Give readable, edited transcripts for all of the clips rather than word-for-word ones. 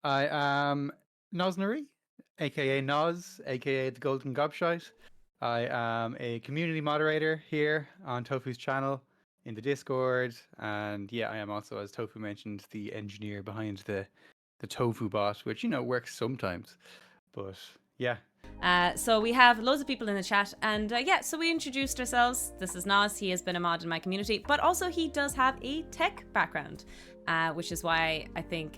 I am Noznaree, aka Noz, aka the Golden Gobshite. I am a community moderator here on Tofu's channel in the Discord, and yeah, I am also, as Tofu mentioned, the engineer behind the Tofu bot, which works sometimes. But yeah, So we have loads of people in the chat, and yeah, so we introduced ourselves. This is Nas. He has been a mod in my community, but also he does have a tech background, which is why I think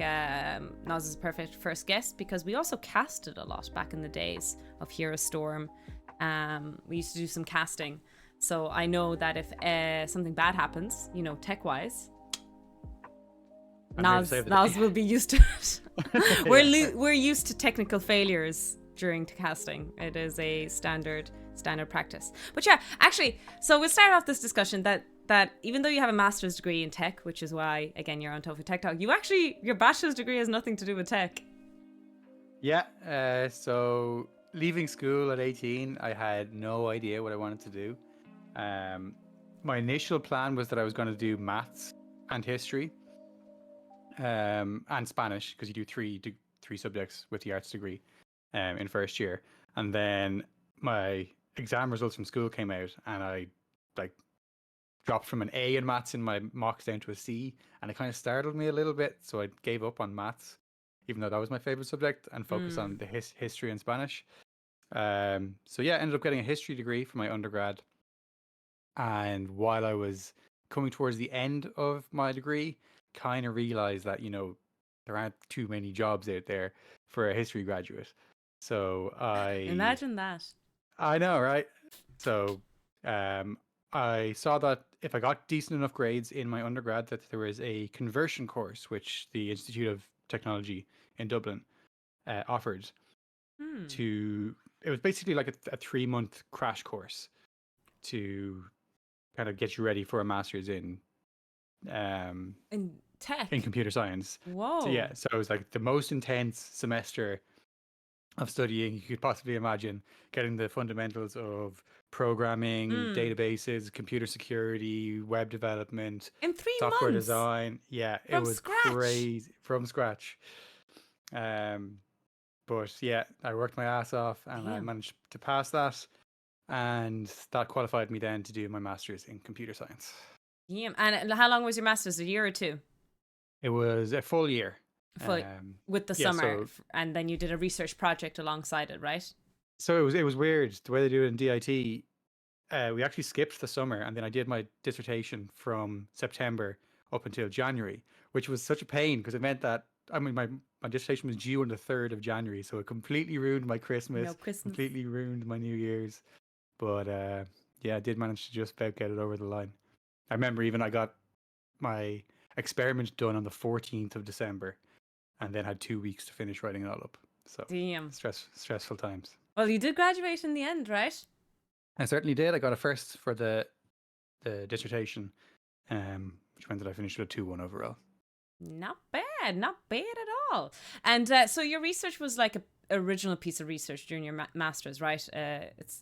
Nas is a perfect first guest, because we also casted a lot back in the days of Hero Storm. We used to do some casting, so I know that if something bad happens, tech-wise, I'm here to save the Nas day. will be used to it. Yeah. We're used to technical failures during casting. It is a standard practice. But yeah, actually, so we'll start off this discussion that even though you have a master's degree in tech, which is why again you're on TofuTechTalk, your bachelor's degree has nothing to do with tech. Yeah, so leaving school at 18, I had no idea what I wanted to do. Um, my initial plan was that I was going to do maths and history, and Spanish, because you do three subjects with the arts degree in first year. And then my exam results from school came out, and I like dropped from an A in maths in my mocks down to a C, and it kind of startled me a little bit. So I gave up on maths, even though that was my favorite subject, and focused on the history and Spanish. So yeah, ended up getting a history degree for my undergrad. And while I was coming towards the end of my degree, kind of realized that, there aren't too many jobs out there for a history graduate. So Imagine that. I know, right? So um, I saw that if I got decent enough grades in my undergrad, that there was a conversion course which the Institute of Technology in Dublin offered Hmm. to. It was basically like a 3 month crash course to kind of get you ready for a master's um, In in tech. computer science. So yeah, Whoa. so it was like the most intense semester of studying you could possibly imagine, getting the fundamentals of programming, Mm. databases, computer security, web development, In three software months design. Yeah, it from was scratch. crazy from scratch. Um, but yeah, I worked my ass off and I Damn. managed to pass that. And that qualified me then to do my master's in computer science. Damn. And how long was your master's? A year or two? It was a full year. For with the Yeah, summer, so and then you did a research project alongside it, right? it was weird the way they do it in DIT. We actually skipped the summer, and then I did my dissertation from September up until January, which was such a pain because it meant that my dissertation was due on the 3rd of January, so it completely ruined my No Christmas, Christmas. completely ruined my New Year's. But yeah, I did manage to just about get it over the line. I remember even I got my experiment done on the 14th of December, and then had 2 weeks to finish writing it all up. So Damn. stressful times. Well, you did graduate in the end, right? I certainly did. I got a first for the dissertation, which meant that I finished with a 2-1 overall. Not bad. Not bad at all. And so your research was like a original piece of research during your master's, right?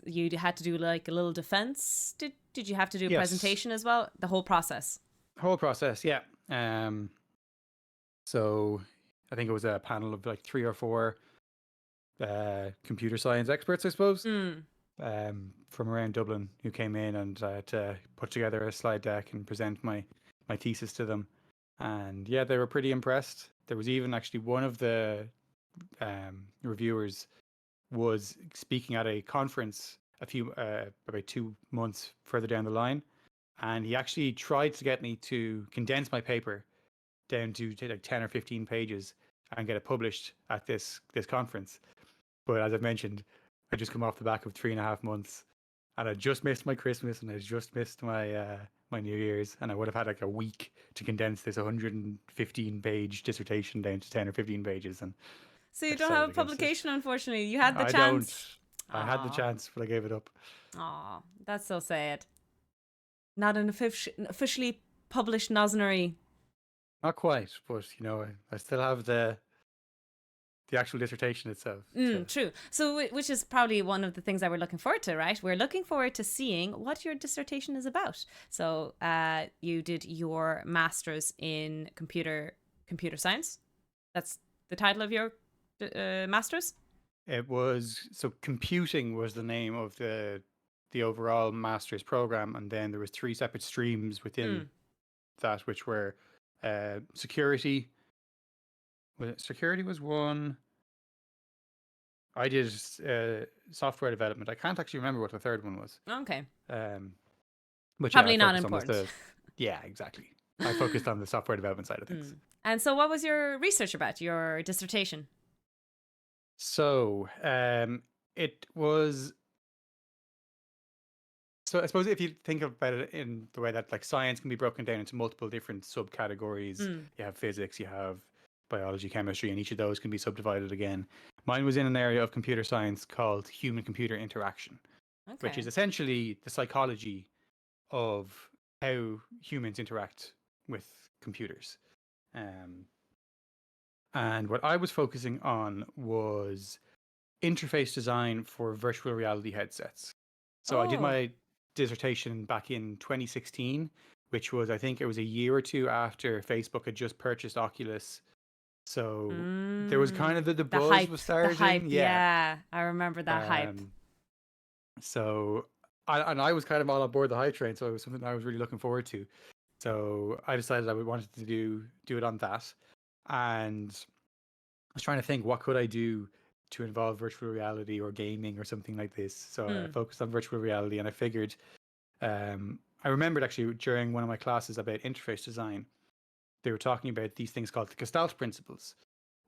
You had to do like a little defense. Did you have to do a Yes, presentation as well? The whole process. whole process. Yeah. So I think it was a panel of like 3 or 4 computer science experts, I suppose, Mm. from around Dublin who came in, and I had to put together a slide deck and present my thesis to them. And yeah, they were pretty impressed. There was even actually one of the reviewers was speaking at a conference a few about 2 months further down the line, and he actually tried to get me to condense my paper down to like 10 or 15 pages and get it published at this conference. But as I mentioned, I just come off the back of 3.5 months, and I just missed my Christmas and I just missed my New Year's, and I would have had like a week to condense this 115-page dissertation down to 10 or 15 pages, and So I you don't have decided a against it. publication, unfortunately. You had the I don't. chance. I had the Aw. chance, but I gave it up. Aw. That's so sad. Not an officially published Noznaree. Not quite, but I still have the actual dissertation itself. True. So, which is probably one of the things that we're looking forward to, right? We're looking forward to seeing what your dissertation is about. So, you did your master's in computer science. That's the title of your master's? It was so computing was the name of the overall master's program, and then there was 3 separate streams within that, which were security. Security was one. I did software development. I can't actually remember what the third one was. Okay. But Probably I not focused on important. yeah, exactly. I focused on the software development side of things. And so, what was your research about? Your dissertation? So it was. So I suppose if you think about it in the way that like science can be broken down into multiple different subcategories, you have physics, you have biology, chemistry, and each of those can be subdivided again. Mine was in an area of computer science called human-computer interaction, which is Okay. essentially the psychology of how humans interact with computers. And what I was focusing on was interface design for virtual reality headsets. So I did Oh. my dissertation back in 2016, which was, I think it was a year or two after Facebook had just purchased Oculus. So there was kind of the The buzz hype. was The hype. starting. Yeah. Yeah, I remember that hype. So I was kind of all on board the hype train. So it was something I was really looking forward to. So I decided I wanted to do it on that. And I was trying to think, what could I do to involve virtual reality or gaming or something like this. So I focused on virtual reality, and I figured, I remembered actually during one of my classes about interface design, they were talking about these things called the Gestalt principles,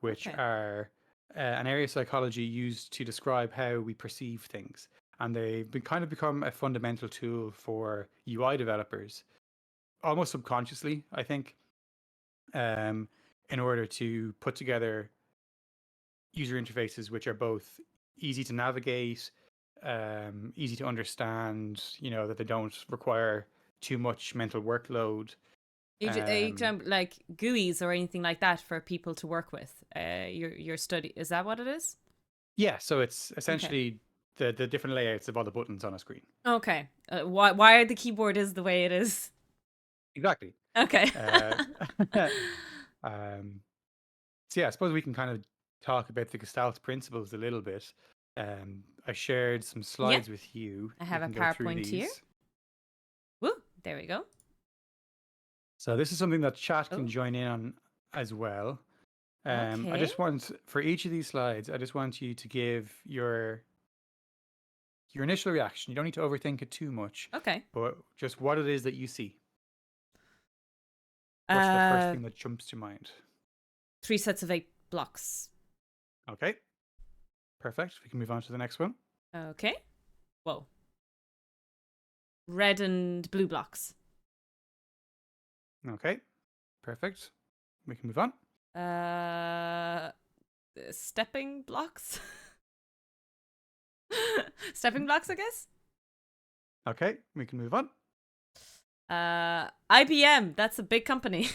which Okay. are an area of psychology used to describe how we perceive things. And they've kind of become a fundamental tool for UI developers, almost subconsciously, I think, in order to put together user interfaces which are both easy to navigate, easy to understand, that they don't require too much mental workload. Are you like GUIs or anything like that for people to work with? Your study, is that what it is? Yeah, so it's Okay. essentially the different layouts of all the buttons on a screen. Okay. Why the keyboard is the way it is? Exactly. Okay. Uh, um, so yeah, I suppose we can kind of talk about the Gestalt principles a little bit. I shared some Yeah. slides with you. I We have a can go through PowerPoint here. these. Woo, there we go. So this is something that chat can Oh, join in on as well. I okay. just want, for each of these slides, I just want you to give your initial reaction. You don't need to overthink it too much, Okay. but just what it is that you see. What's the first Uh, thing that jumps to mind? 3 sets of 8 blocks. Okay, perfect. We can move on to the next one. Okay. Whoa. Red and blue blocks. Okay, perfect. We can move on. Stepping blocks. Stepping blocks, I guess. Okay, we can move on. IBM. That's a big company.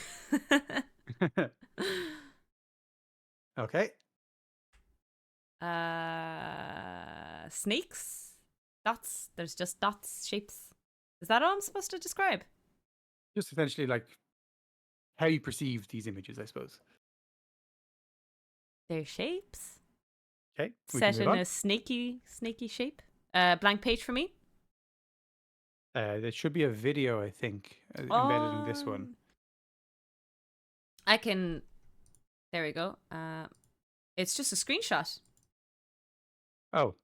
Okay. Snakes. Dots. There's just dots, shapes. Is that all I'm supposed to describe? Just essentially like how you perceive these images, I suppose. They're shapes. Okay, we can Set move in on. a snaky shape. Blank page for me. There should be a video, I think, embedded in this one. I can. There we go. It's just a screenshot. Oh,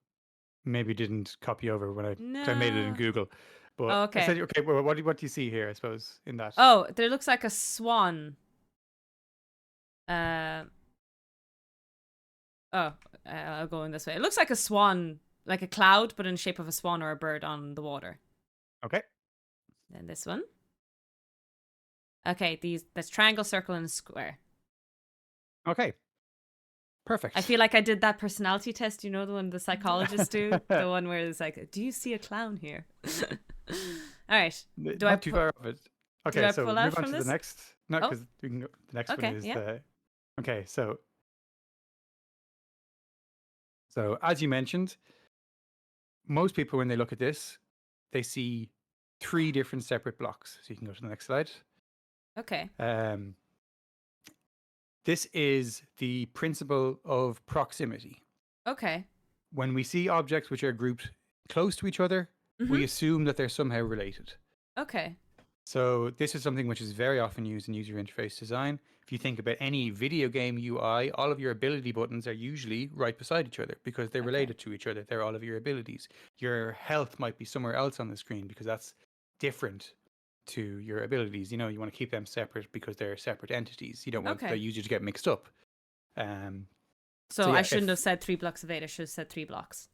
maybe didn't copy over when I made it in No. Google. But Oh, I okay. said, okay, well, what do you see here, I suppose, in that? Oh, there looks like a swan. I'll go in this way. It looks like a swan, like a cloud, but in the shape of a swan or a bird on the water. Okay. Then this one. Okay, that's triangle, circle, and square. Okay. Perfect. I feel like I did that personality test, the one the psychologists do? The one where it's like, do you see a clown here? All right. Not too far off it. Do Okay, I so pull out move on from to the this? next. No, Oh, because the next one okay, is yeah. the. Okay, so as you mentioned, most people when they look at this, they see 3 different separate blocks. So you can go to the next slide. Okay. This is the principle of proximity. Okay. When we see objects which are grouped close to each other, we assume that they're somehow related. Okay. So this is something which is very often used in user interface design. If you think about any video game UI, all of your ability buttons are usually right beside each other because they're related to each other. They're all of your abilities. Your health might be somewhere else on the screen because that's different to your abilities. You know, you want to keep them separate because they're separate entities. You don't want the user to get mixed up. So yeah, I shouldn't have said 3 blocks of 8. I should have said 3 blocks.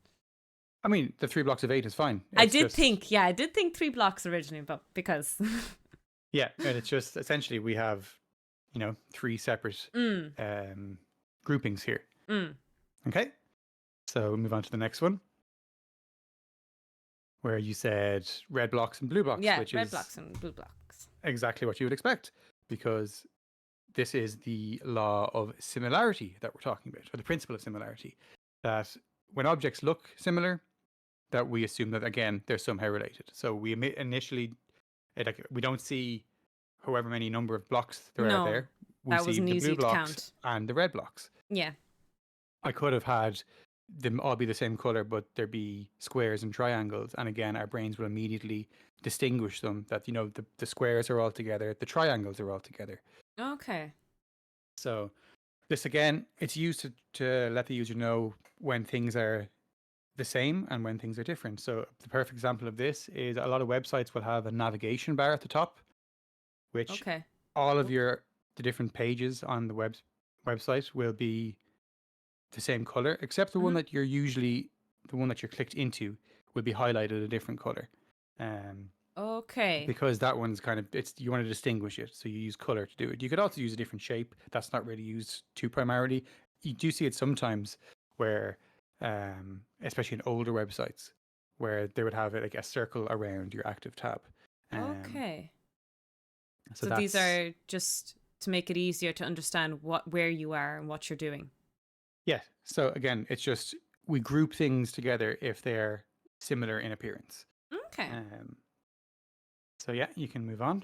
I mean, the 3 blocks of 8 is fine. I did think 3 blocks originally, but because. Yeah, and it's just essentially we have, 3 separate groupings here. Okay, so we'll move on to the next one, where you said red blocks and blue blocks. Yeah, which red is blocks and blue blocks. Exactly what you would expect, because this is the law of similarity that we're talking about, or the principle of similarity, that when objects look similar, that we assume that, again, they're somehow related. So we initially, we don't see however many number of blocks there are there. We see the blue blocks and the red blocks. Yeah. I could have had them all be the same color, but there be squares and triangles. And again, our brains will immediately distinguish them that, the squares are all together, the triangles are all together. Okay. So this, again, it's used to let the user know when things are the same and when things are different. So the perfect example of this is a lot of websites will have a navigation bar at the top, which all of the different pages on the website will be the same color, except the one that you're clicked into will be highlighted a different color. Because that one's you want to distinguish it, so you use color to do it. You could also use a different shape. That's not really used too primarily. You do see it sometimes where, especially in older websites, where they would have it like a circle around your active tab. So these are just to make it easier to understand where you are and what you're doing. Yeah. So again, it's just we group things together if they're similar in appearance. Okay. So yeah, you can move on.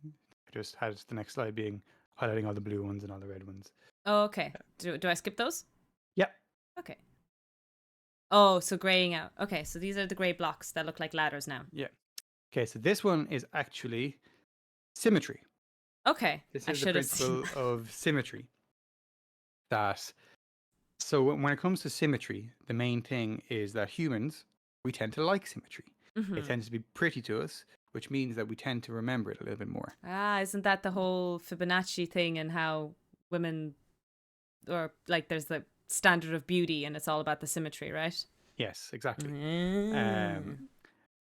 I just had the next slide being highlighting all the blue ones and all the red ones. Oh, okay. Do I skip those? Yeah. Okay. Oh, so graying out. Okay, so these are the gray blocks that look like ladders now. Yeah. Okay, so this one is actually symmetry. Okay. This is the principle of symmetry. So when it comes to symmetry, the main thing is that humans, we tend to like symmetry. It tends to be pretty to us, which means that we tend to remember it a little bit more. Isn't that the whole Fibonacci thing and how women, or like there's the standard of beauty and it's all about the symmetry, right? Yes, exactly.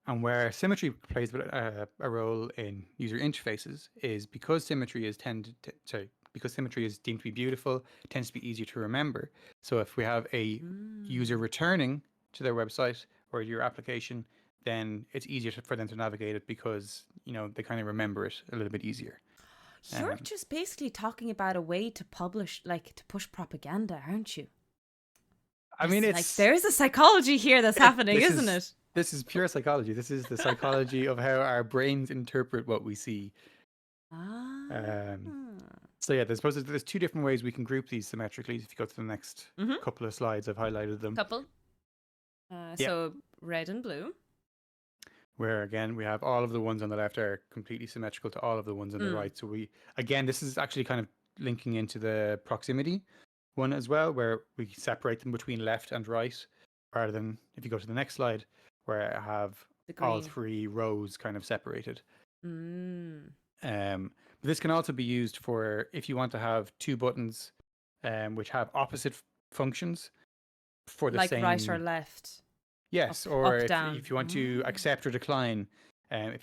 And where symmetry plays a role in user interfaces is because symmetry is because symmetry is deemed to be beautiful, it tends to be easier to remember. So if we have a user returning to their website or your application, then it's easier for them to navigate it because, they kind of remember it a little bit easier. You're just basically talking about a way to to push propaganda, aren't you? I mean, it's like there's a psychology here that's happening, isn't it? This is pure psychology. This is the psychology of how our brains interpret what we see. So yeah, there's 2 different ways we can group these symmetrically. If you go to the next couple of slides, I've highlighted them. So red and blue. Where again, we have all of the ones on the left are completely symmetrical to all of the ones on the right. So this is actually kind of linking into the proximity one as well, where we separate them between left and right, rather than if you go to the next slide, where I have all 3 rows kind of separated. But this can also be used for if you want to have 2 buttons which have opposite functions for the same... Like right or left? Yes, or if you want to accept or decline,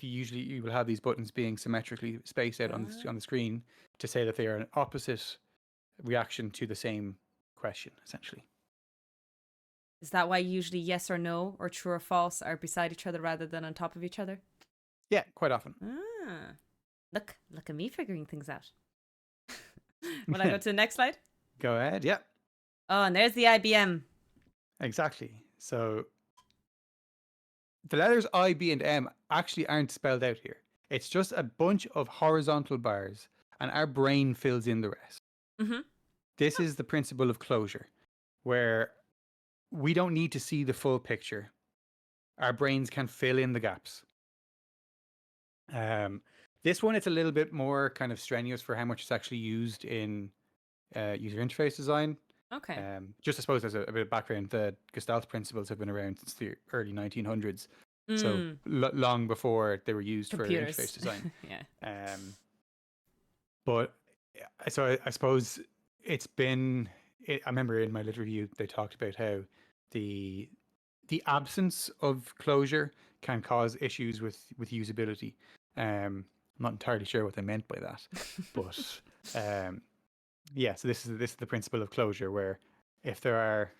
you will have these buttons being symmetrically spaced out on the screen to say that they are an opposite reaction to the same question, essentially. Is that why usually yes or no or true or false are beside each other rather than on top of each other? Yeah, quite often. Look at me figuring things out. Will I go to the next slide? Go ahead, yeah. Oh, and there's the IBM. Exactly. So the letters I, B, and M actually aren't spelled out here. It's just a bunch of horizontal bars, and our brain fills in the rest. Mm-hmm. This is the principle of closure, where we don't need to see the full picture. Our brains can fill in the gaps. This one, it's a little bit more kind of strenuous for how much it's actually used in user interface design. Okay. Just I suppose as a bit of background, the Gestalt principles have been around since the early 1900s, so long before they were used for Computers. interface design. Yeah. But I suppose it's been. I remember in my little review they talked about how the absence of closure can cause issues with usability. I'm not entirely sure what they meant by that, but yeah. So this is the principle of closure, where if there are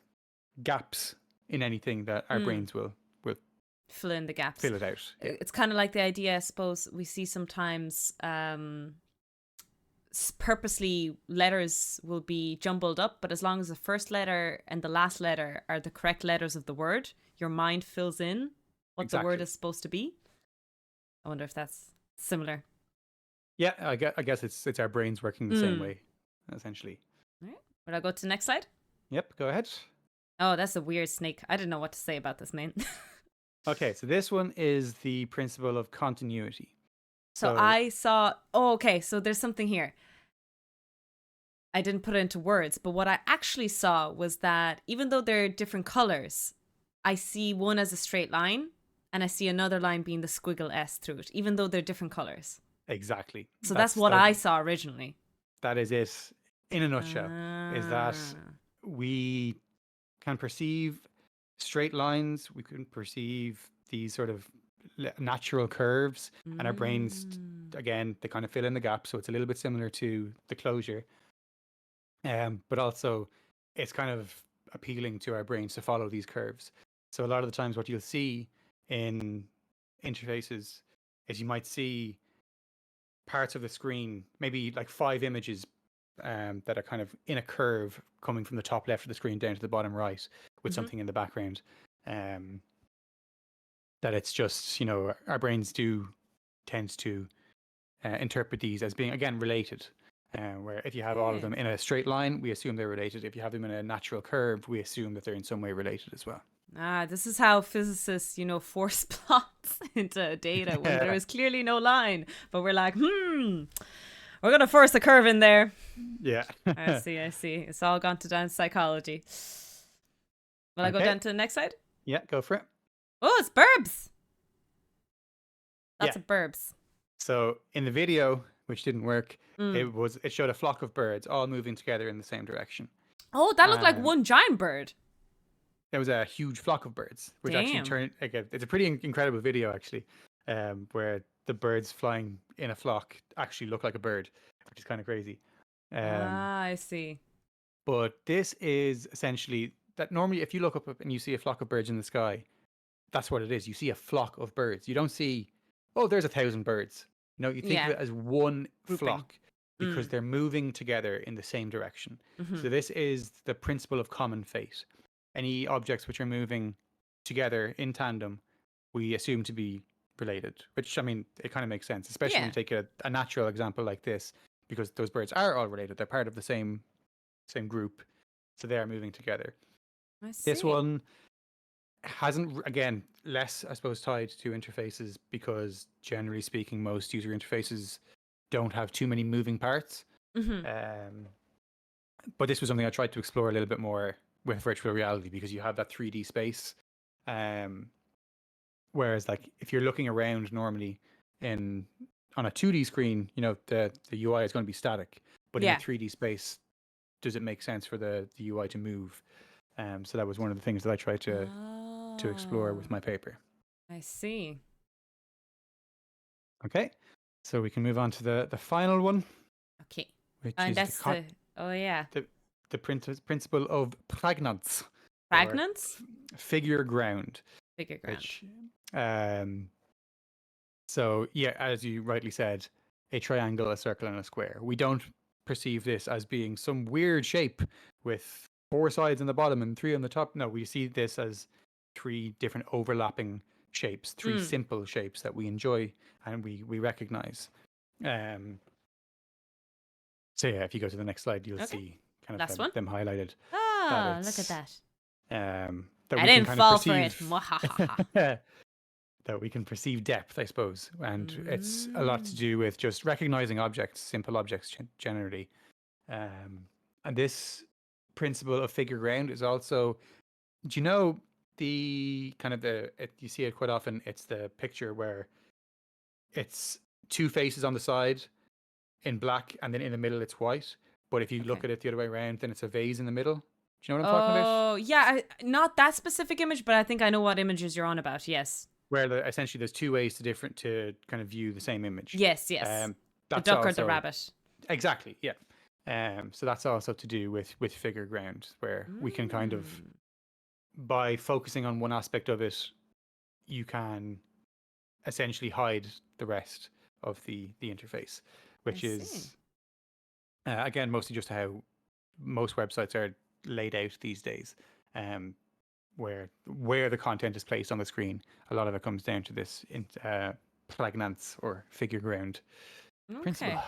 gaps in anything, that our brains will fill in the gaps. fill it out. Yeah. It's kind of like the idea, I suppose, we see sometimes purposely letters will be jumbled up, but as long as the first letter and the last letter are the correct letters of the word, your mind fills in what the word is supposed to be. I wonder if that's similar. Yeah, I guess it's our brains working the same way, essentially. All right. Would I go to the next slide? Yep, go ahead. Oh, that's a weird snake. I didn't know what to say about this, man. Okay, so this one is the principle of continuity. So I saw, okay, so there's something here. I didn't put it into words, but what I actually saw was that even though they're different colors, I see one as a straight line and I see another line being the squiggle S through it, even though they're different colors. Exactly. So that's what I saw originally. That is it, in a nutshell, is that we can perceive straight lines, we can perceive these sort of natural curves, and our brains, again, they kind of fill in the gaps, so it's a little bit similar to the closure. But also it's kind of appealing to our brains to follow these curves. So a lot of the times what you'll see in interfaces is you might see parts of the screen, maybe like 5 images that are kind of in a curve coming from the top left of the screen down to the bottom right with something in the background. That it's just, our brains do tend to interpret these as being, again, related. Where if you have all of them in a straight line, we assume they're related. If you have them in a natural curve, we assume that they're in some way related as well. This is how physicists, force plots into data when there is clearly no line. But we're like, we're going to force a curve in there. Yeah. I see. It's all gone down to psychology. Will I go down to the next slide? Yeah, go for it. Oh, it's burbs. Lots of burbs. So in the video, which didn't work, it showed a flock of birds all moving together in the same direction. Oh, that looked like one giant bird. There was a huge flock of birds, which actually turned, again, it's a pretty incredible video actually, where the birds flying in a flock actually look like a bird, which is kind of crazy. I see. But this is essentially that normally if you look up and you see a flock of birds in the sky, that's what it is. You see a flock of birds. You don't see, oh, there's 1,000 birds. No, you think of it as one flock because they're moving together in the same direction. So this is the principle of common fate. Any objects which are moving together in tandem, we assume to be related, which, I mean, it kind of makes sense, especially when you take a natural example like this, because those birds are all related. They're part of the same group, so they are moving together. I see. This one hasn't, again, less, I suppose, tied to interfaces because generally speaking, most user interfaces don't have too many moving parts. But this was something I tried to explore a little bit more with virtual reality because you have that 3D space. Whereas, like, if you're looking around normally on a 2D screen, the UI is going to be static. But in a 3D space, does it make sense for the UI to move? So that was one of the things that I tried to explore with my paper. I see. Okay, so we can move on to the final one. Okay, which and is that's the principle of pragnance. Pragnance? Figure ground. Figure ground. Which, so yeah, as you rightly said, a triangle, a circle, and a square. We don't perceive this as being some weird shape with 4 sides on the bottom and 3 on the top. No, we see this as 3 different overlapping shapes, 3 simple shapes that we enjoy and we recognize. So yeah, if you go to the next slide, you'll Okay. see kind Last of one. them highlighted. Ah, look at that. That I we can didn't kind of fall for it. perceive Mwahaha. that we can perceive depth, I suppose, and it's a lot to Mm. do with just recognizing objects, simple objects generally. And this principle of figure ground is also, do you know the kind of you see it quite often, it's the picture where it's two faces on the side in black and then in the middle it's white, but if you look Okay. at it the other way around, then it's a vase in the middle. Do you know what I'm talking about? Oh, yeah. Not that specific image, but I think I know what images you're on about. Yes. Where essentially there's two ways to kind of view the same image. Yes, yes. The That's duck or the also rabbit. exactly, yeah. So that's also to do with figure ground, where we can kind of, Mm. by focusing on one aspect of it, you can essentially hide the rest of the interface, I which see. is again mostly just how most websites are laid out these days. Where the content is placed on the screen, a lot of it comes down to this pregnance or figure ground principle. Okay.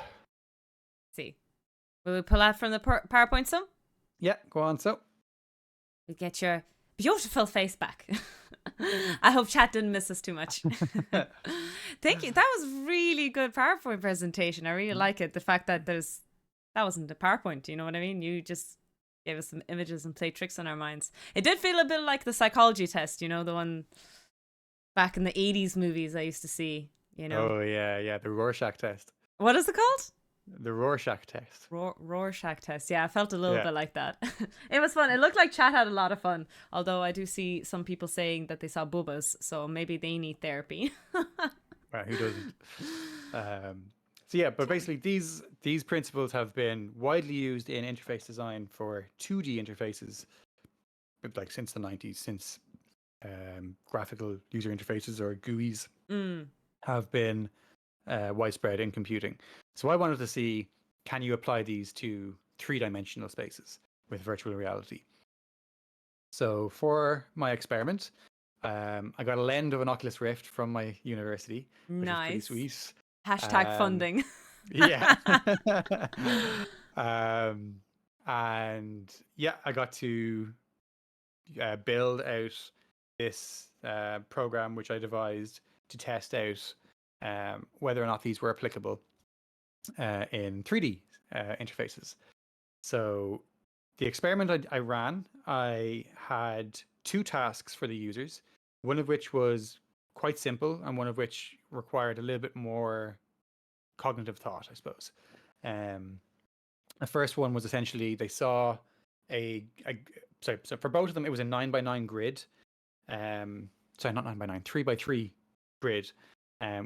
See. Will we pull out from the PowerPoint some? Yeah, go on. So We get your beautiful face back. I hope chat didn't miss us too much. Thank you. That was really good PowerPoint presentation. I really like it. The fact that that wasn't a PowerPoint. You know what I mean? You just gave us some images and played tricks on our minds. It did feel a bit like the psychology test. You know, the one back in the 80s movies I used to see. You know. oh yeah, the Rorschach test. What is it called? The Rorschach test. Rorschach test. Yeah, I felt a little Yeah. bit like that. It was fun. It looked like chat had a lot of fun. Although I do see some people saying that they saw bubbas, so maybe they need therapy. Well, who doesn't? So yeah, but basically these principles have been widely used in interface design for 2D interfaces, like since the 90s, since graphical user interfaces or GUIs Mm. have been widespread in computing. So I wanted to see, can you apply these to three-dimensional spaces with virtual reality? So for my experiment, I got a lend of an Oculus Rift from my university, which was pretty Nice. sweet. Hashtag funding. Yeah. And yeah, I got to build out this program which I devised to test out whether or not these were applicable in 3D interfaces. So the experiment I ran, I had two tasks for the users, one of which was quite simple and one of which required a little bit more cognitive thought, I suppose. The first one was essentially they saw so for both of them it was a 9x9 grid. Sorry, not 9x9, 3x3 grid,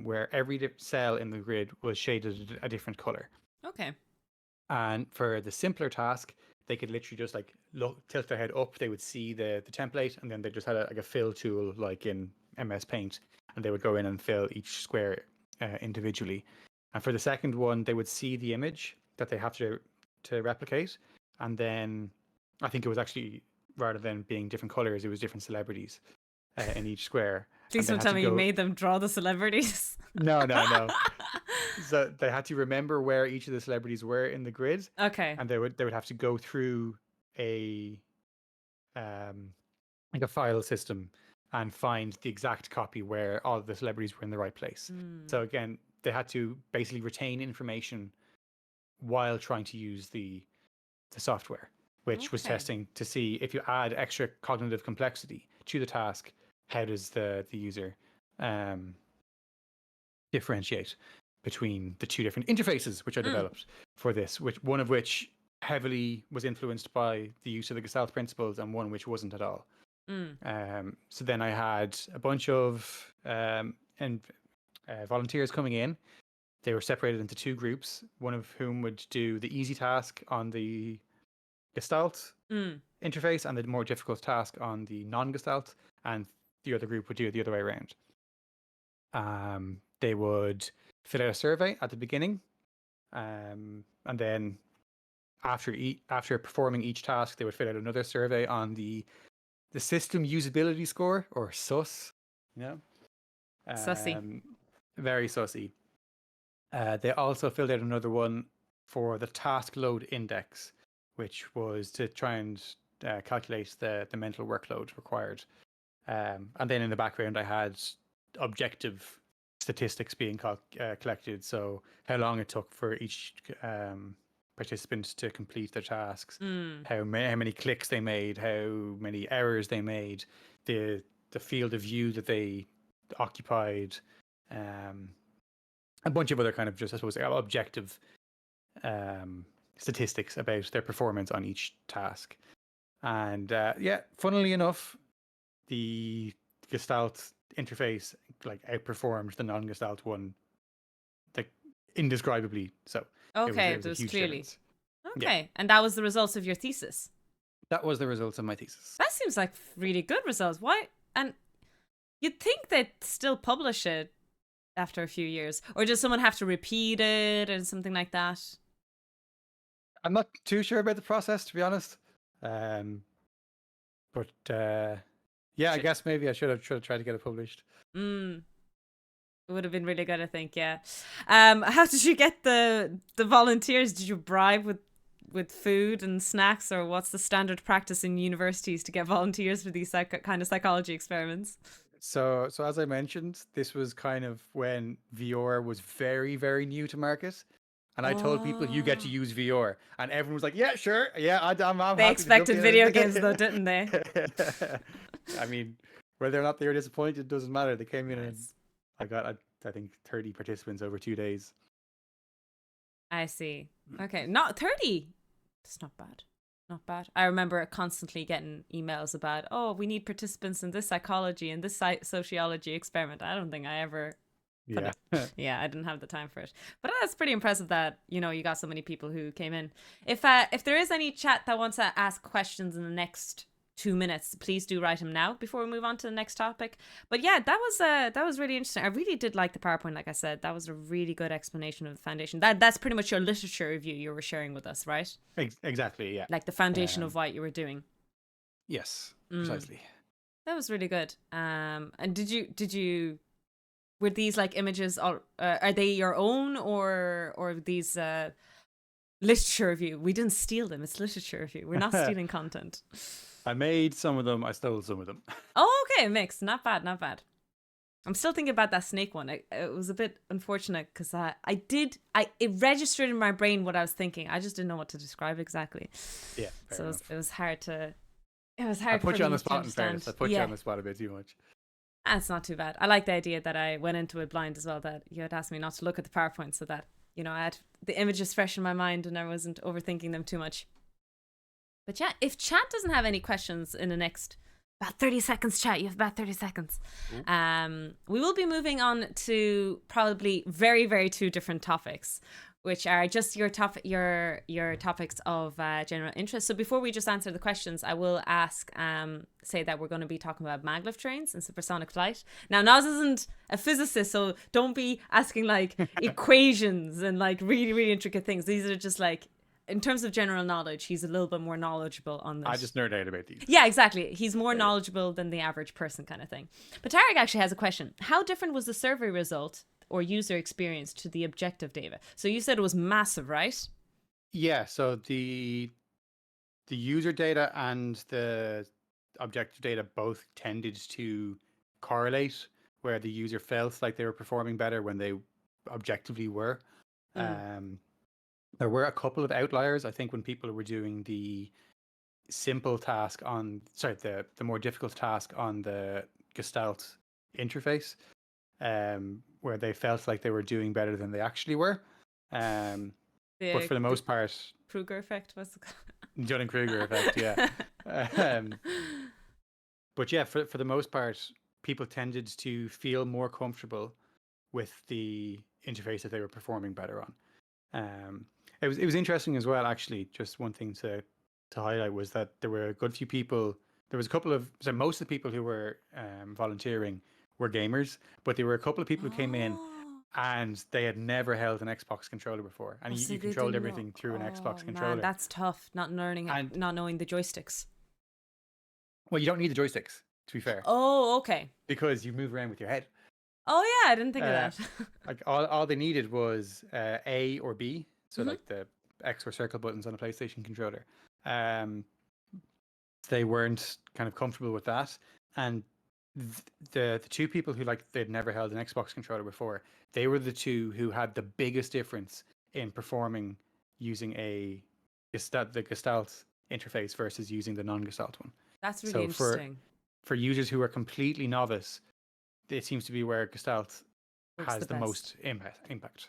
where every cell in the grid was shaded a different color. Okay. And for the simpler task, they could literally just like tilt their head up. They would see the template, and then they just had a fill tool like in MS Paint, and they would go in and fill each square individually. And for the second one, they would see the image that they have to replicate, and then I think it was actually, rather than being different colors, it was different celebrities in each square. Please don't tell me you made them draw the celebrities. No. So they had to remember where each of the celebrities were in the grid. Okay. And they would have to go through a like a file system and find the exact copy where all of the celebrities were in the right place. So again, they had to basically retain information while trying to use the software, which was testing to see if you add extra cognitive complexity to the task, how does the user differentiate between the two different interfaces which I developed for this, one of which heavily was influenced by the use of the Gestalt principles and one which wasn't at all. So then I had a bunch of volunteers coming in. They were separated into two groups, one of whom would do the easy task on the Gestalt interface and the more difficult task on the non-Gestalt, and the other group would do it the other way around. They would fill out a survey at the beginning, and then after performing each task, they would fill out another survey on the system usability score, or SUS. Sussy. Very sussy. They also filled out another one for the task load index, which was to try and calculate the mental workload required. And then in the background, I had objective statistics being collected. So how long it took for each participant to complete their tasks, how many clicks they made, how many errors they made, the field of view that they occupied, a bunch of other kind of just, I suppose, objective statistics about their performance on each task. And yeah, funnily enough, the Gestalt interface like outperformed the non-Gestalt one, like indescribably. So Okay, it was a huge clearly. difference. Okay, Yeah. and that was the results of your thesis. That was the results of my thesis. That seems like really good results. Why? And you'd think they'd still publish it after a few years, or does someone have to repeat it and something like that? I'm not too sure about the process, to be honest. But yeah, I guess maybe I should have tried to get it published. It would have been really good, I think. Yeah. How did you get the volunteers? Did you bribe with food and snacks, or what's the standard practice in universities to get volunteers for these kind of psychology experiments? So as I mentioned, this was kind of when VR was very, very new to market. And I told people, you get to use VR. And everyone was like, yeah, sure. Yeah, I'm happy. They expected video games, though, didn't they? I mean, whether or not they were disappointed doesn't matter. They came in Nice. and I got, I think, 30 participants over 2 days. I see. Okay, not 30. That's not bad. Not bad. I remember constantly getting emails about, oh, we need participants in this psychology and this sociology experiment. I don't think I ever... Yeah. Yeah, I didn't have the time for it. But that's pretty impressive that, you know, you got so many people who came in. If there is any chat that wants to ask questions in the next 2 minutes, please do write them now before we move on to the next topic. But yeah, that was really interesting. I really did like the PowerPoint, like I said. That was a really good explanation of the foundation. That's pretty much your literature review you were sharing with us, right? Exactly, yeah. Like the foundation of what you were doing. Yes, precisely. That was really good. And did you were these like images, are they your own or these literature review? We didn't steal them. It's literature review. We're not stealing content. I made some of them. I stole some of them. Oh, okay, mixed. Not bad, not bad. I'm still thinking about that snake one. It was a bit unfortunate because it registered in my brain what I was thinking. I just didn't know what to describe exactly. Yeah. So it was hard to. It was I hard. put for you on me the to spot in understand. fairness. I put you on the spot a bit too much. That's not too bad. I like the idea that I went into it blind as well, that you had asked me not to look at the PowerPoint so that, you know, I had the images fresh in my mind and I wasn't overthinking them too much. But yeah, if chat doesn't have any questions in the next about 30 seconds, chat, you have about 30 seconds. We will be moving on to probably very, very 2 different topics, which are just your topics of general interest. So before we just answer the questions, I will say that we're going to be talking about maglev trains and supersonic flight. Now, Noz isn't a physicist, so don't be asking like equations and like really, really intricate things. These are just like, in terms of general knowledge, he's a little bit more knowledgeable on this. I just nerd out about these. Yeah, exactly. He's more knowledgeable than the average person kind of thing. But Tarek actually has a question. How different was the survey result or user experience to the objective data? So you said it was massive, right? Yeah, so the user data and the objective data both tended to correlate, where the user felt like they were performing better when they objectively were. There were a couple of outliers. I think when people were doing the simple task the more difficult task on the Gestalt interface, where they felt like they were doing better than they actually were. But for the most part, Kruger effect was Dunning-Kruger effect, yeah. But yeah, for the most part, people tended to feel more comfortable with the interface that they were performing better on. It was interesting as well, actually. Just one thing to highlight was that there were a good few people. There was a couple of most of the people who were volunteering were gamers, but there were a couple of people who came in and they had never held an Xbox controller before, and you controlled everything through an Xbox controller. Man, that's tough. Not knowing the joysticks. Well, you don't need the joysticks, to be fair. Oh, okay. Because you move around with your head. Oh yeah, I didn't think of that. Like all they needed was A or B. So like the X or circle buttons on a PlayStation controller. They weren't kind of comfortable with that, and the two people who like they'd never held an Xbox controller before, they were the two who had the biggest difference in performing using the Gestalt interface versus using the non-Gestalt one. That's really So interesting. for users who are completely novice, it seems to be where Gestalt Works has the the best. most impact.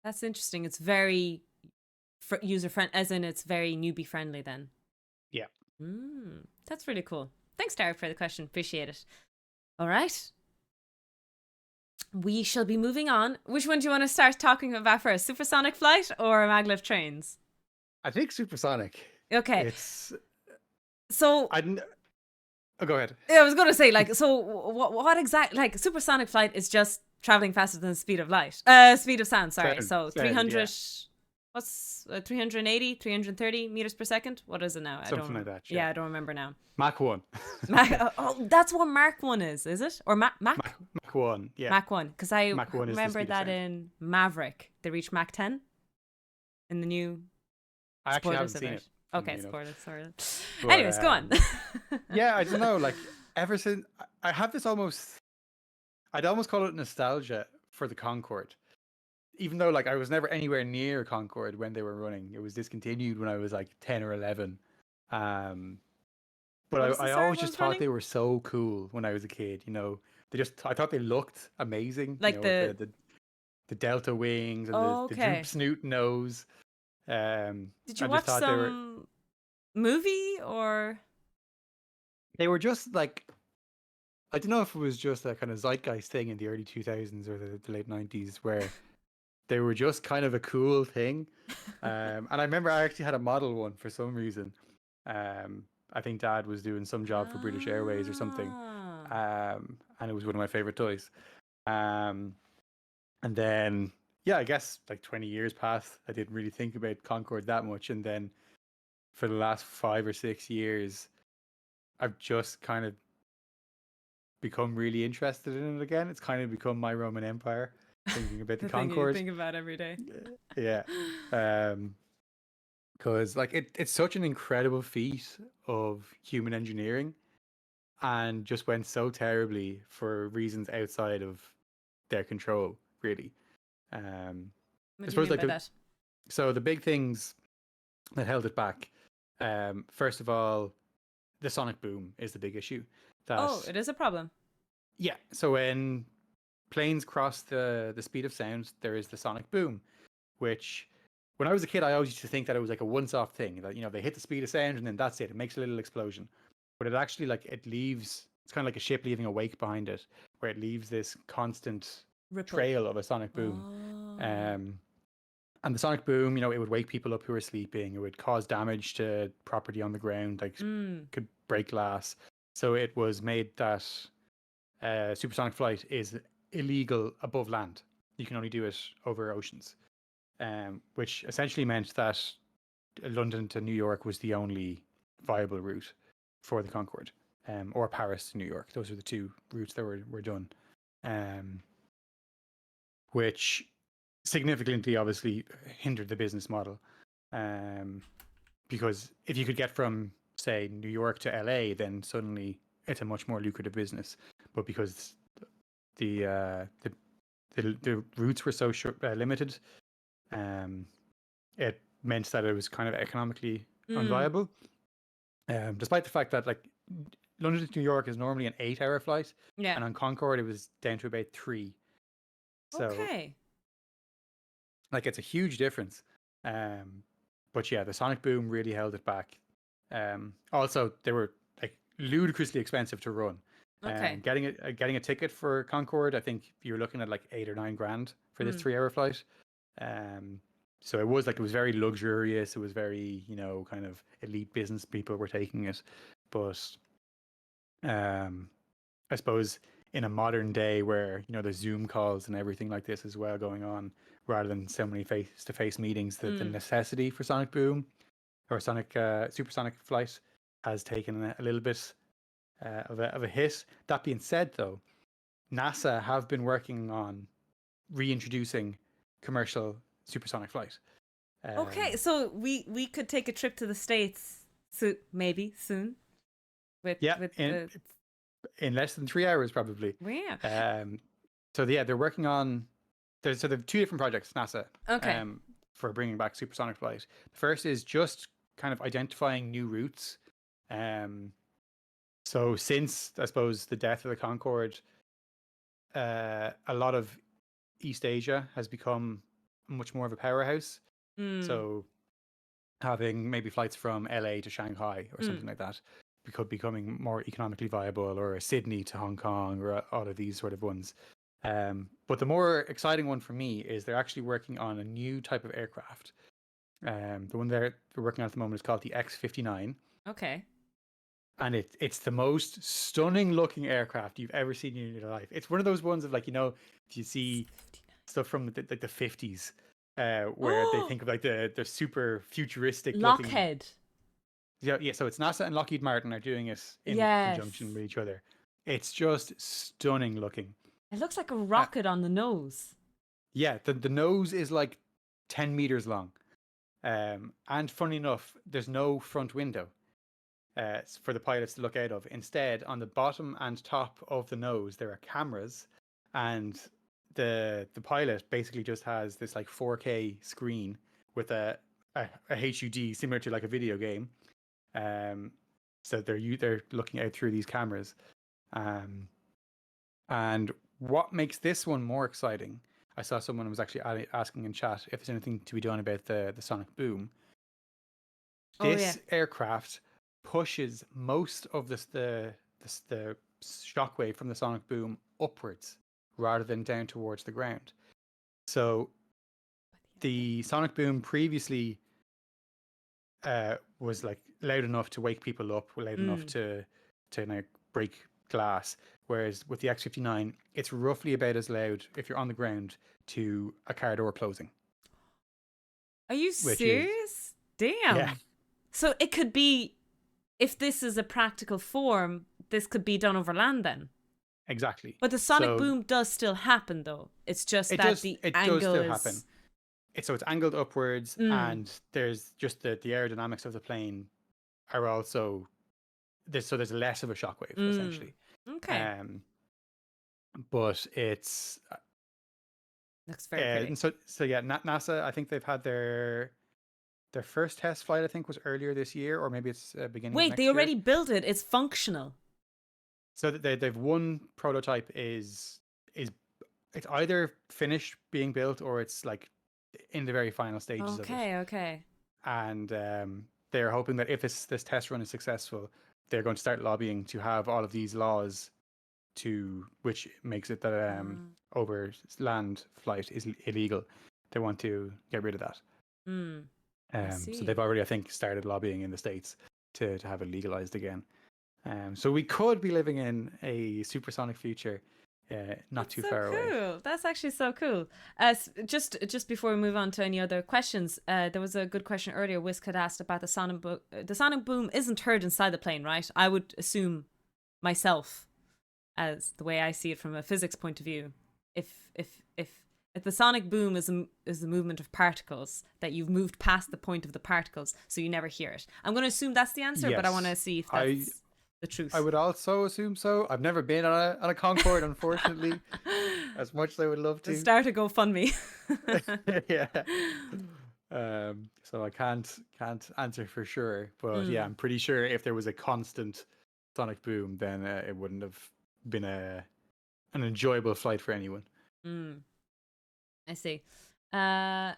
That's interesting. It's very user friendly, as in it's very newbie friendly then. Yeah. That's really cool. Thanks, Derek, for the question. Appreciate it. All right. We shall be moving on. Which one do you want to start talking about first? Supersonic flight or maglev trains? I think Supersonic. Okay. It's so. Oh, go ahead. I was going to say, like, so what exactly? Like, supersonic flight is just traveling faster than the speed of light. Speed of sound. Sorry. So 300. Yeah. What's 380, 330 meters per second? What is it now? Something like that. Yeah, I don't remember now. Mach 1. That's what Mark 1 is it? Or Mach 1, yeah. Mach 1, because I remember that in Maverick. They reached Mach 10 in the new. I actually haven't seen it. Okay, spoilers, sorry. Anyways, go on. Yeah, I don't know. Like, ever since I have this I'd almost call it nostalgia for the Concorde. Even though like I was never anywhere near Concorde when they were running, it was discontinued when I was like 10 or 11. But I always just thought they were so cool when I was a kid. You know, I thought they looked amazing. Like you know, the delta wings and the droop snoot nose. Did you watch some movie or? They were just like, I don't know if it was just a kind of zeitgeist thing in the early 2000s or the late 90s where they were just kind of a cool thing. And I remember I actually had a model one for some reason. I think Dad was doing some job for British Airways or something. And it was one of my favorite toys. And then, yeah, I guess like 20 years passed. I didn't really think about Concorde that much. And then for the last 5 or 6 years, I've just kind of become really interested in it again. It's kind of become my Roman Empire, thinking about the Concorde. Thing you think about every day. Yeah. Because like it's such an incredible feat of human engineering and just went so terribly for reasons outside of their control, really. What do you mean by that? So the big things that held it back, first of all, the sonic boom is the big issue. It is a problem. Yeah. So when planes cross the speed of sound, there is the sonic boom, which when I was a kid, I always used to think that it was like a once-off thing, that, you know, they hit the speed of sound and then that's it. It makes a little explosion. But it actually, like, it's kind of like a ship leaving a wake behind it, where it leaves this constant trail of a sonic boom. And the sonic boom, you know, it would wake people up who are sleeping. It would cause damage to property on the ground, like could break glass. So it was made that supersonic flight is illegal above land. You can only do it over oceans. Which essentially meant that London to New York was the only viable route for the Concorde, or Paris to New York. Those were the two routes that were done, which significantly, obviously, hindered the business model. Because if you could get from, say, New York to LA, then suddenly it's a much more lucrative business. But because the routes were so limited, it meant that it was kind of economically unviable. Despite the fact that like London to New York is normally an 8-hour flight, and on Concorde it was down to about 3. So, like, it's a huge difference. But yeah, the sonic boom really held it back. Also, they were like ludicrously expensive to run. Getting a ticket for Concorde, I think you're looking at like 8 or 9 grand for this 3-hour flight. So it was very luxurious. It was very, you know, kind of elite business people were taking it. But I suppose in a modern day where, you know, there's Zoom calls and everything like this as well going on, rather than so many face-to-face meetings, the necessity for sonic boom or supersonic flight has taken a little bit of a hit. That being said, though, NASA have been working on reintroducing commercial supersonic flight. Okay, so we could take a trip to the States, so maybe soon. With Yeah, the in less than 3 hours probably. yeah. So yeah, they're working on. So they have two different projects, NASA, Okay. for bringing back supersonic flight. The first is just kind of identifying new routes. So since I suppose the death of the Concorde, a lot of East Asia has become much more of a powerhouse. Mm. So having maybe flights from LA to Shanghai or something like that becoming more economically viable, or Sydney to Hong Kong, or all of these sort of ones. But the more exciting one for me is they're actually working on a new type of aircraft. The one they're working on at the moment is called the X-59. Okay. And it's the most stunning looking aircraft you've ever seen in your life. It's one of those ones of, like, if you see stuff from the 50s, where they think of like the super futuristic looking. Lockheed. Yeah. So it's NASA and Lockheed Martin are doing it in Yes. conjunction with each other. It's just stunning looking. It looks like a rocket on the nose. Yeah, the nose is like 10 meters long. And funny enough, there's no front window for the pilots to look out of. Instead, on the bottom and top of the nose, there are cameras, and the pilot basically just has this like 4K screen with a HUD similar to like a video game. So they're looking out through these cameras. And what makes this one more exciting? I saw someone was actually asking in chat if there's anything to be done about the sonic boom. This aircraft pushes most of the shockwave from the sonic boom upwards rather than down towards the ground. So the sonic boom previously was like loud enough to wake people up, loud enough to like break glass. Whereas with the X-59, it's roughly about as loud if you're on the ground to a car door closing. Are you serious? Damn. Yeah. So it could be, if this is a practical form, this could be done over land then. Exactly. But the sonic boom does still happen, though. It's just the angle does still happen. So it's angled upwards, and there's just the aerodynamics of the plane are also there's less of a shockwave essentially. Okay. But it's looks very pretty. And so yeah, NASA, I think they've had their first test flight, I think, was earlier this year, or maybe it's beginning. Wait, of next they already year. built it. It's functional. So they've one prototype is it's either finished being built or it's like in the very final stages of it. Okay. And they're hoping that if this test run is successful, they're going to start lobbying to have all of these laws, which makes it that over land flight is illegal. They want to get rid of that. So they've already, I think, started lobbying in the States to have it legalized again. So we could be living in a supersonic future, not too far away. Cool. That's actually so cool. Just before we move on to any other questions, there was a good question earlier. Whisk had asked about the sonic boom. The sonic boom isn't heard inside the plane, right? I would assume myself, as the way I see it from a physics point of view, if the sonic boom is the movement of particles, that you've moved past the point of the particles, so you never hear it. I'm going to assume that's the answer, but I want to see if that's the truth. I would also assume so. I've never been on a Concorde, unfortunately, as much as I would love to. Start a GoFundMe. Yeah. So I can't answer for sure, but yeah, I'm pretty sure if there was a constant sonic boom, then it wouldn't have been an enjoyable flight for anyone. I see. I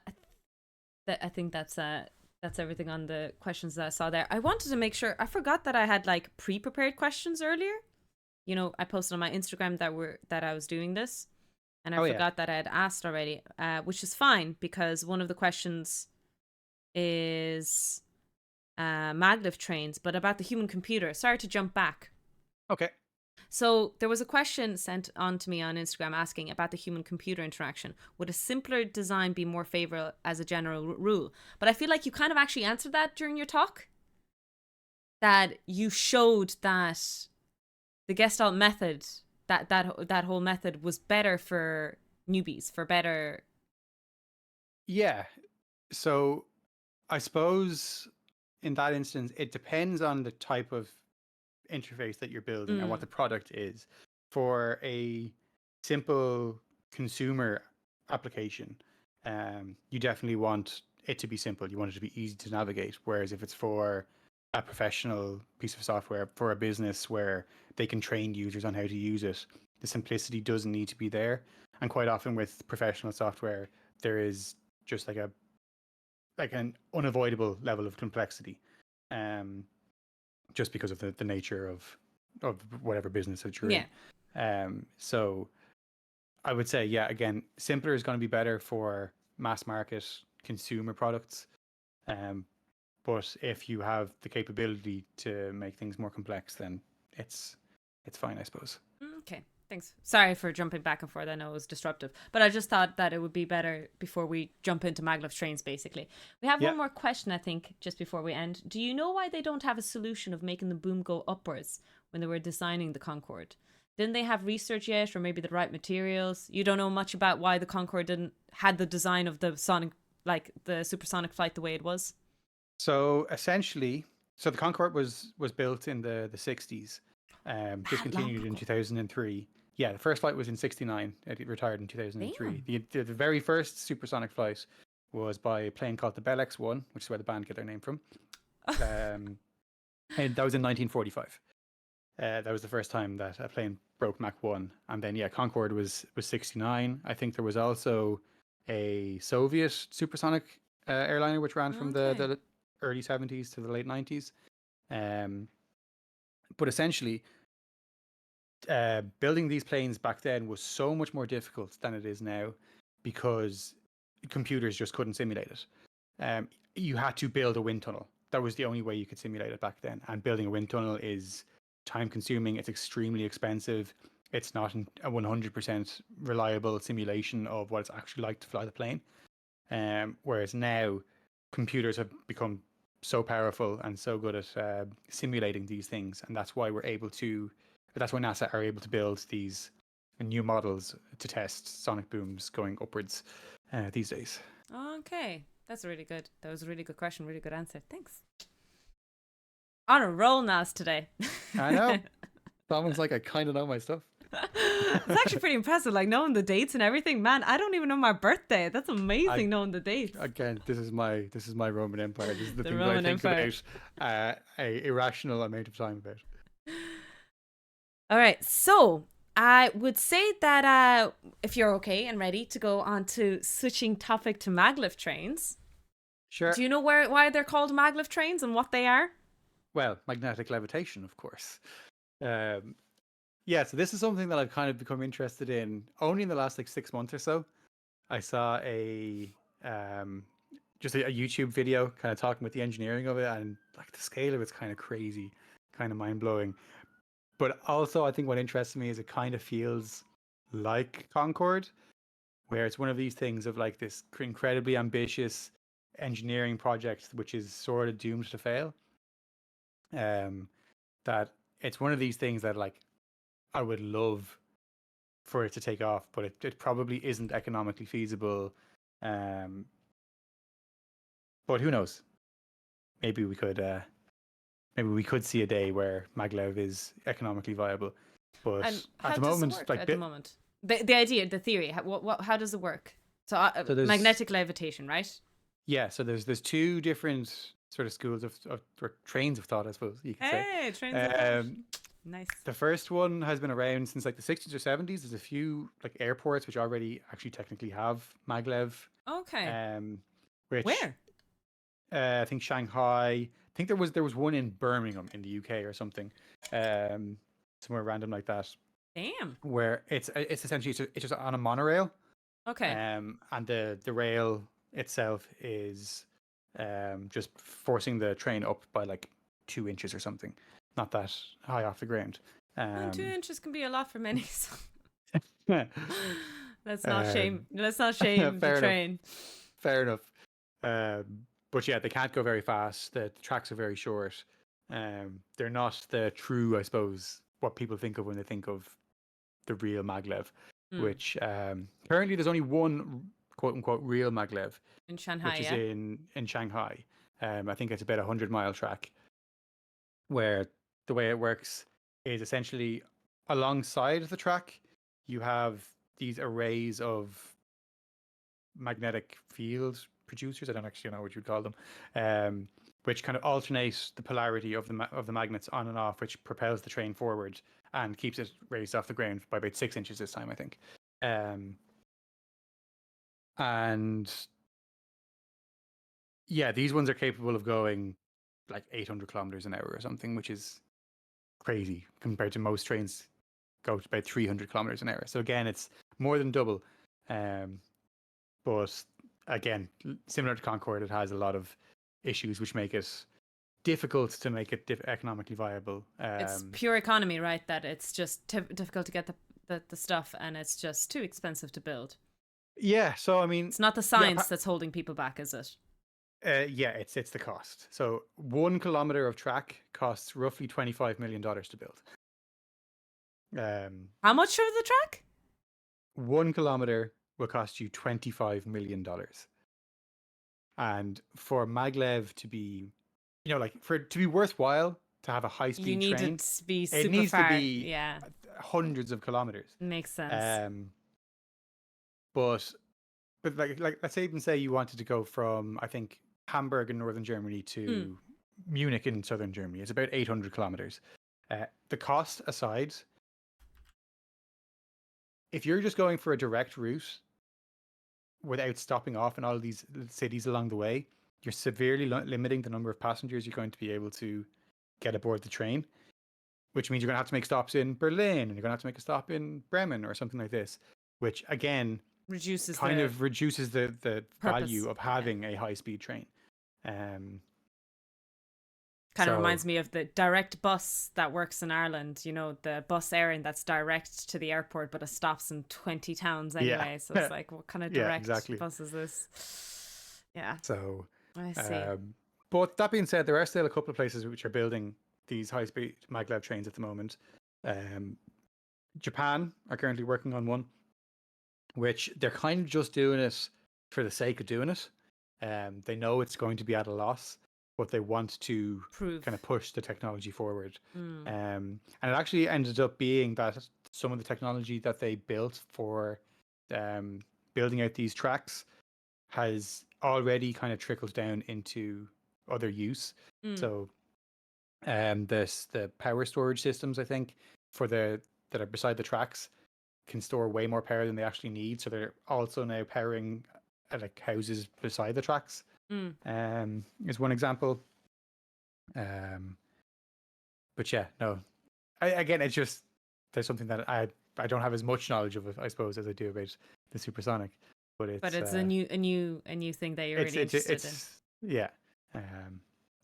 think that's everything on the questions that I saw there. I wanted to make sure, I forgot that I had like pre-prepared questions earlier. You know, I posted on my Instagram that I was doing this, and I forgot that I had asked already, which is fine, because one of the questions is maglev trains, but about the human computer. Sorry to jump back. Okay. So there was a question sent on to me on Instagram asking about the human-computer interaction. Would a simpler design be more favorable as a general rule? But I feel like you kind of actually answered that during your talk. That you showed that the Gestalt method, that whole method was better for newbies, for better. Yeah. So I suppose in that instance, it depends on the type of interface that you're building and what the product is. For a simple consumer application, you definitely want it to be simple. You want it to be easy to navigate. Whereas if it's for a professional piece of software, for a business where they can train users on how to use it, the simplicity doesn't need to be there. And quite often with professional software, there is just like an unavoidable level of complexity. Just because of the nature of whatever business that you're in. So I would say, yeah, again, simpler is going to be better for mass market consumer products. But if you have the capability to make things more complex, then it's fine, I suppose. Okay, thanks. Sorry for jumping back and forth. I know it was disruptive, but I just thought that it would be better before we jump into maglev trains, basically. We have one more question, I think, just before we end. Do you know why they don't have a solution of making the boom go upwards when they were designing the Concorde? Didn't they have research yet, or maybe the right materials? You don't know much about why the Concorde had the design of the sonic, like the supersonic flight, the way it was? So essentially, the Concorde was built in the 60s, discontinued in 2003. Yeah, the first flight was in 69. It retired in 2003. The very first supersonic flight was by a plane called the Bell X-1, which is where the band get their name from. And that was in 1945. That was the first time that a plane broke Mach 1. And then, yeah, Concorde was 69. I think there was also a Soviet supersonic airliner which ran from the early 70s to the late 90s. But essentially, building these planes back then was so much more difficult than it is now because computers just couldn't simulate it. You had to build a wind tunnel. That was the only way you could simulate it back then. And building a wind tunnel is time consuming. It's extremely expensive. It's not a 100% reliable simulation of what it's actually like to fly the plane. Whereas now, computers have become so powerful and so good at simulating these things, and that's why that's why NASA are able to build these new models to test sonic booms going upwards these days. Okay, that was a really good question, really good answer. Thanks. On a roll, Nas, today. I know. It's almost like I kind of know my stuff. It's actually pretty impressive, like knowing the dates and everything. Man, I don't even know my birthday. That's amazing, knowing the dates. Again, this is my Roman Empire. This is the thing that I think about a irrational amount of time about. All right, so I would say that if you're okay and ready to go on to switching topic to maglev trains. Sure. Do you know why they're called maglev trains and what they are? Well, magnetic levitation, of course. Yeah, so this is something that I've kind of become interested in only in the last 6 months or so. I saw just a YouTube video kind of talking with the engineering of it, and like the scale of it's kind of crazy, kind of mind blowing. But also, I think what interests me is it kind of feels like Concorde, where it's one of these things of like this incredibly ambitious engineering project, which is sort of doomed to fail. That it's one of these things that like I would love for it to take off, but it probably isn't economically feasible. But who knows? Maybe we could see a day where maglev is economically viable. But at the moment, the idea, the theory, how does it work? So magnetic levitation, right? Yeah. So there's two different sort of schools of or trains of thought, I suppose you could say. Trains of thought. Nice. The first one has been around since like the 60s or 70s. There's a few like airports which already actually technically have maglev. Okay. Where? I think Shanghai. I think there was one in Birmingham in the UK or something. Somewhere random like that. Damn. Where it's essentially it's just on a monorail. Okay. And the rail itself is just forcing the train up by like 2 inches or something. Not that high off the ground. 2 inches can be a lot for many. Let's not shame the train. Fair enough. But yeah, they can't go very fast. The tracks are very short. They're not the true, I suppose, what people think of when they think of the real maglev. Which currently there's only one quote unquote real maglev in Shanghai, which is in Shanghai. I think it's about 100-mile track, where the way it works is essentially alongside the track, you have these arrays of magnetic field producers. I don't actually know what you'd call them, which kind of alternate the polarity of the magnets on and off, which propels the train forward and keeps it raised off the ground by about 6 inches this time, I think. And yeah, these ones are capable of going like 800 kilometers an hour or something, which is crazy compared to most trains go to about 300 kilometers an hour. So again, it's more than double. But again, similar to Concorde, it has a lot of issues which make it difficult to make it economically viable. It's pure economy, right? That it's just difficult to get the stuff, and it's just too expensive to build. Yeah, so I mean, it's not the science that's holding people back, is it? Yeah, it's the cost. So 1 kilometer of track costs roughly $25 million to build. How much for the track? 1 kilometer will cost you $25 million. And for Maglev to be, like for it to be worthwhile to have a high-speed train, you need it to be super it needs far. to be yeah, hundreds of kilometers. Makes sense. But like let's even say you wanted to go from, I think, Hamburg in northern Germany to Munich in southern Germany. It's about 800 kilometers. The cost aside, if you're just going for a direct route without stopping off in all of these cities along the way, you're severely limiting the number of passengers you're going to be able to get aboard the train, which means you're going to have to make stops in Berlin, and you're going to have to make a stop in Bremen or something like this, which again reduces the value of having a high-speed train. Kind of reminds me of the direct bus that works in Ireland, the bus Éireann that's direct to the airport, but it stops in 20 towns anyway. Yeah. So it's like, what kind of direct bus is this? Yeah. So I see. But that being said, there are still a couple of places which are building these high-speed maglev trains at the moment. Japan are currently working on one, which they're kind of just doing it for the sake of doing it. They know it's going to be at a loss, but they want to kind of push the technology forward. And it actually ended up being that some of the technology that they built for building out these tracks has already kind of trickled down into other use. So the power storage systems, I think, that are beside the tracks can store way more power than they actually need. So they're also now powering like houses beside the tracks. Is one example. But yeah, no. Again, it's just there's something that I don't have as much knowledge of, I suppose, as I do about the SuperSonic. But it's a new thing that you're really interested in. Yeah, they're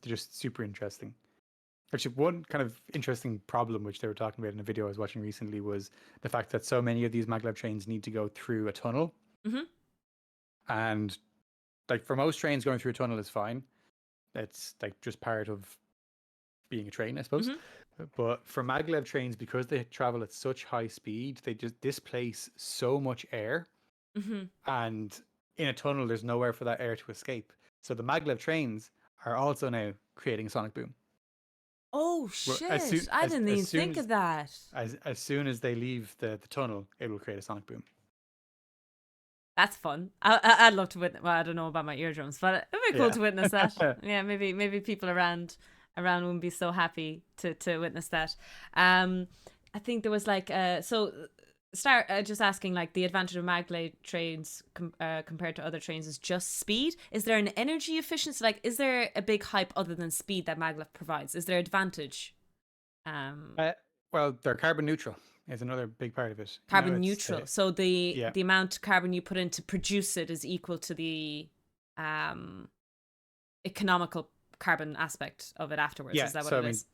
just super interesting. Actually, one kind of interesting problem which they were talking about in a video I was watching recently was the fact that so many of these maglev trains need to go through a tunnel. And like for most trains, going through a tunnel is fine. It's like just part of being a train, I suppose. But for maglev trains, because they travel at such high speed, they just displace so much air. And in a tunnel, there's nowhere for that air to escape. So the maglev trains are also now creating a sonic boom. Oh shit! I didn't even think of that. As soon as they leave the tunnel, it will create a sonic boom. That's fun. I'd love to witness. Well, I don't know about my eardrums, but it'd be cool to witness that. Yeah, maybe people around wouldn't be so happy to witness that. I think there was like start just asking, like, the advantage of maglev trains compared to other trains is just speed. Is there an energy efficiency? Like, is there a big hype other than speed that maglev provides? Is there advantage? Well, they're carbon neutral is another big part of it. Carbon neutral. So the amount of carbon you put in to produce it is equal to the economical carbon aspect of it afterwards. Is that what it is?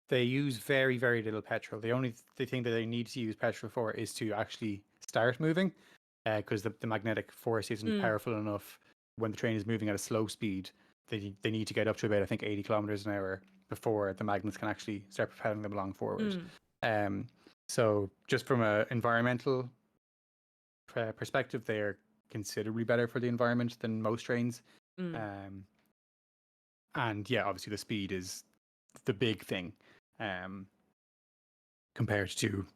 They use very, very little petrol. The thing that they need to use petrol for is to actually start moving, because the magnetic force isn't powerful enough when the train is moving at a slow speed. They need to get up to about, I think, 80 kilometers an hour before the magnets can actually start propelling them along forward. So just from an environmental perspective, they are considerably better for the environment than most trains. And yeah, obviously the speed is the big thing compared to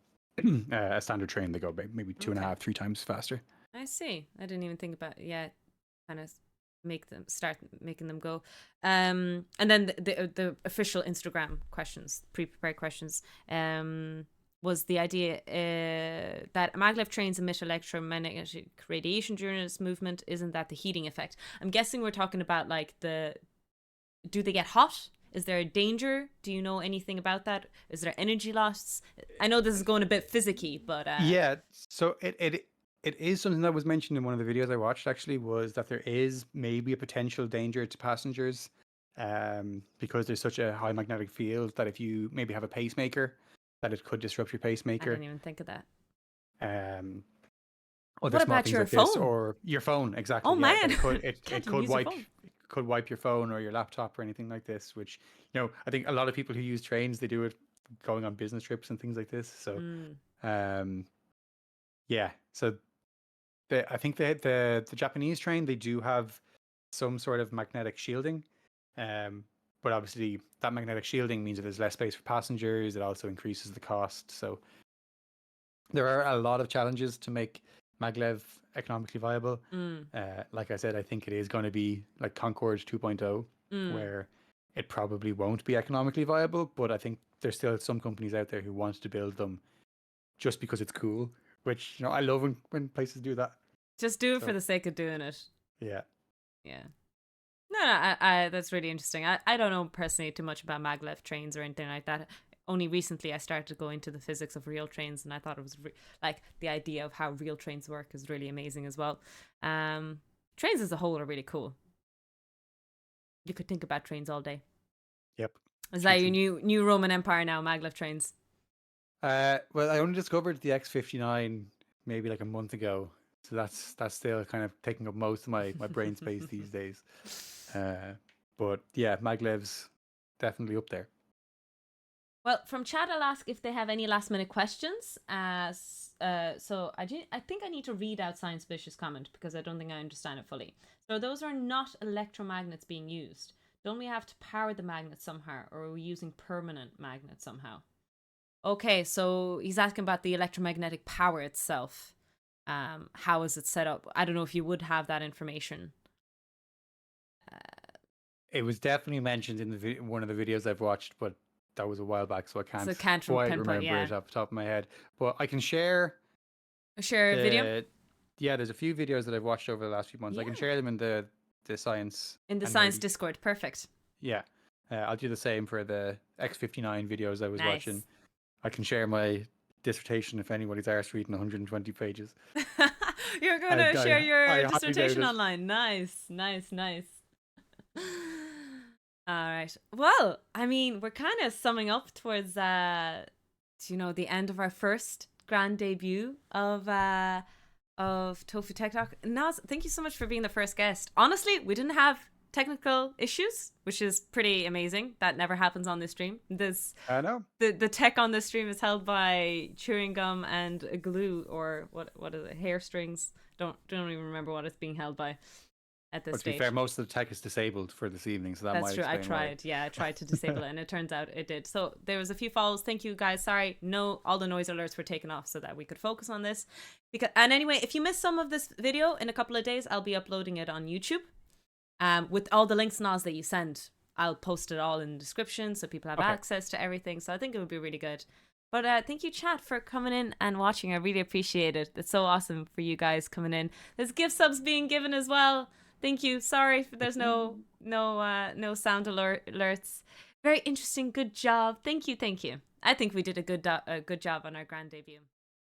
a standard train. They go maybe 2.5, 3 times faster. I see. I didn't even think about kind of start making them go. And then the official Instagram questions, pre-prepared questions, was the idea that maglev trains emit electromagnetic radiation during its movement. Isn't that the heating effect? I'm guessing we're talking about like do they get hot? Is there a danger? Do you know anything about that? Is there energy loss? I know this is going a bit physicky, but yeah. So it is something that was mentioned in one of the videos I watched. Actually, was that there is maybe a potential danger to passengers, because there's such a high magnetic field that if you maybe have a pacemaker, that it could disrupt your pacemaker. I didn't even think of that. Other small things your like this, phone? or your phone, exactly. Oh man, it could wipe your phone or your laptop or anything like this. Which, I think a lot of people who use trains, they do it going on business trips and things like this. So, yeah. So, I think the Japanese train, they do have some sort of magnetic shielding, but obviously that magnetic shielding means that there's less space for passengers. It also increases the cost. So there are a lot of challenges to make maglev economically viable. Like I said, I think it is going to be like Concorde 2.0, where it probably won't be economically viable, but I think there's still some companies out there who want to build them just because it's cool, which, I love when places do that. Just do it for the sake of doing it. Yeah. Yeah. No, I that's really interesting. I don't know personally too much about maglev trains or anything like that. Only recently I started to go into the physics of real trains, and I thought it was like the idea of how real trains work is really amazing as well. Trains as a whole are really cool. You could think about trains all day. Yep. Is that your new Roman Empire now, maglev trains? Well, I only discovered the X59 maybe like a month ago, so that's still kind of taking up most of my brain space these days. But yeah, maglev's definitely up there. Well, from chat, I'll ask if they have any last minute questions. So I think I need to read out Science Bish's comment because I don't think I understand it fully. So those are not electromagnets being used. Don't we have to power the magnet somehow, or are we using permanent magnets somehow? Okay, so he's asking about the electromagnetic power itself. How is it set up? I don't know if you would have that information. It was definitely mentioned in one of the videos I've watched, but that was a while back, so I can't quite remember it off the top of my head. But I can share a video. Yeah, there's a few videos that I've watched over the last few months. I can share them in the science Discord. Perfect. Yeah, I'll do the same for the X59 videos I was watching. I can share my dissertation if anybody's arsed reading 120 pages. You're gonna share your dissertation online. Nice. All right. Well, I mean, we're kind of summing up towards the end of our first grand debut of TofuTechTalk. Naz, thank you so much for being the first guest. Honestly, we didn't have technical issues, which is pretty amazing. That never happens on this stream. I know. The tech on this stream is held by chewing gum and a glue, or what is it? Hair strings. Don't even remember what it's being held by at this stage. To be fair, most of the tech is disabled for this evening, so that's true. I tried. Yeah, I tried to disable it, and it turns out it did. So there was a few follows. Thank you guys. Sorry, no, all the noise alerts were taken off so that we could focus on this. And anyway, if you missed some of this video, in a couple of days, I'll be uploading it on YouTube. With all the links, Naz, that you send, I'll post it all in the description so people have access to everything. So I think it would be really good. But thank you, chat, for coming in and watching. I really appreciate it. It's so awesome for you guys coming in. There's gift subs being given as well. Thank you. Sorry if there's no sound alerts. Very interesting. Good job. Thank you. I think we did a good job on our grand debut.